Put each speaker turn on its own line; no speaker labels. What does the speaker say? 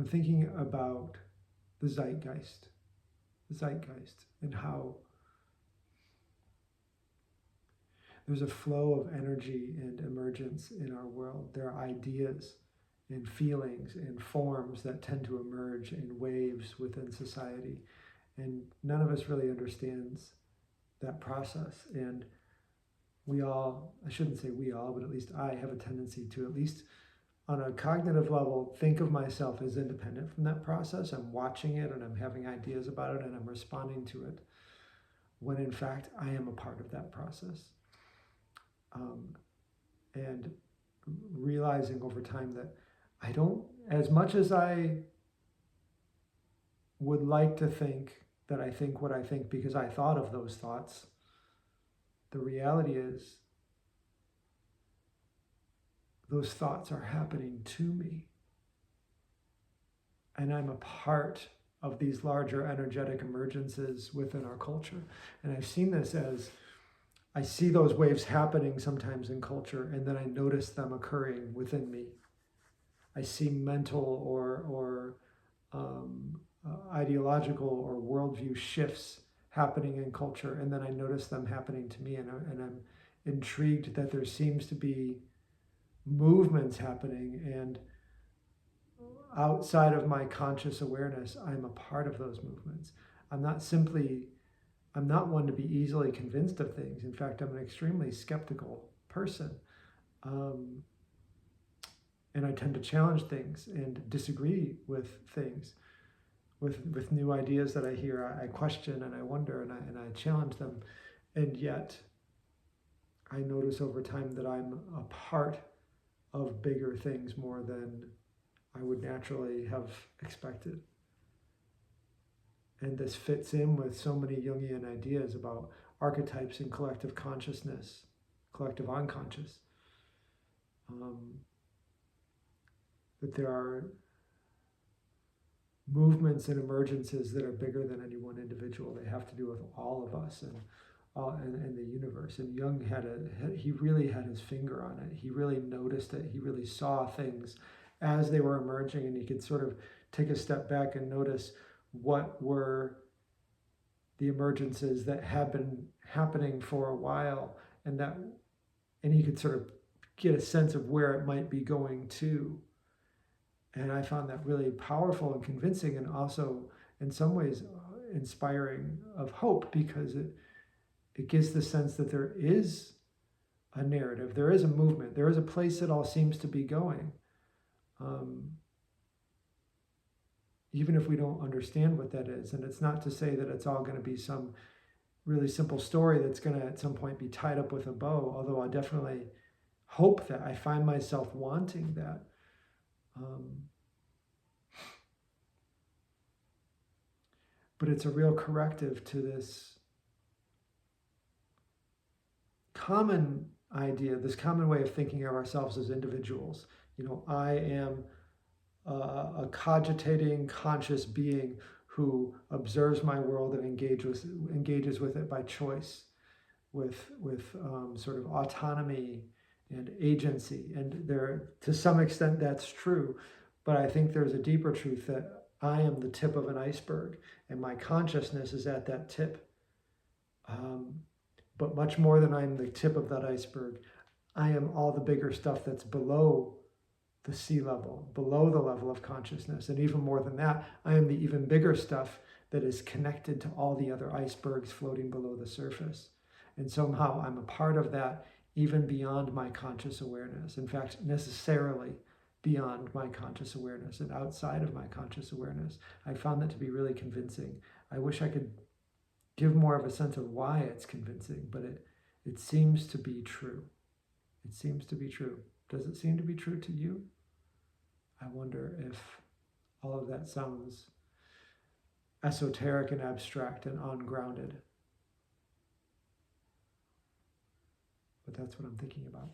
I'm thinking about the zeitgeist, and how there's a flow of energy and emergence in our world. There are ideas and feelings and forms that tend to emerge in waves within society. And none of us really understands that process. And we all, I shouldn't say we all, but at least I have a tendency to, at least on a cognitive level, think of myself as independent from that process. I'm watching it and I'm having ideas about it and I'm responding to it, when in fact I am a part of that process. And realizing over time that I don't, as much as I would like to think that I think what I think because I thought of those thoughts, the reality is those thoughts are happening to me. And I'm a part of these larger energetic emergences within our culture. And I've seen this as, I see those waves happening sometimes in culture, and then I notice them occurring within me. I see mental or ideological or worldview shifts happening in culture, and then I notice them happening to me, and I'm intrigued that there seems to be movements happening, and outside of my conscious awareness, I'm a part of those movements. I'm not one to be easily convinced of things. In fact, I'm an extremely skeptical person. And I tend to challenge things and disagree with things. With new ideas that I hear, I question and I wonder and I challenge them. And yet, I notice over time that I'm a part of bigger things more than I would naturally have expected. And this fits in with so many Jungian ideas about archetypes and collective consciousness, collective unconscious. That there are movements and emergences that are bigger than any one individual. They have to do with all of us and the universe. And Jung he really had his finger on it. He really noticed it. He really saw things as they were emerging, and he could sort of take a step back and notice what were the emergences that had been happening for a while, and he could sort of get a sense of where it might be going to. And I found that really powerful and convincing, and also in some ways inspiring of hope, because it gives the sense that there is a narrative, there is a movement, there is a place it all seems to be going. Even if we don't understand what that is. And it's not to say that it's all going to be some really simple story that's going to at some point be tied up with a bow, although I definitely hope that. I find myself wanting that. But it's a real corrective to this common idea, this common way of thinking of ourselves as individuals. I am a cogitating, conscious being who observes my world and engages with it by choice, with sort of autonomy and agency. And there, to some extent, that's true. But I think there's a deeper truth that I am the tip of an iceberg, and my consciousness is at that tip. But much more than I'm the tip of that iceberg, I am all the bigger stuff that's below the sea level, below the level of consciousness. And even more than that, I am the even bigger stuff that is connected to all the other icebergs floating below the surface. And somehow I'm a part of that even beyond my conscious awareness. In fact, necessarily beyond my conscious awareness and outside of my conscious awareness. I found that to be really convincing. I wish I could give more of a sense of why it's convincing, but it seems to be true. It seems to be true. Does it seem to be true to you? I wonder if all of that sounds esoteric and abstract and ungrounded. But that's what I'm thinking about.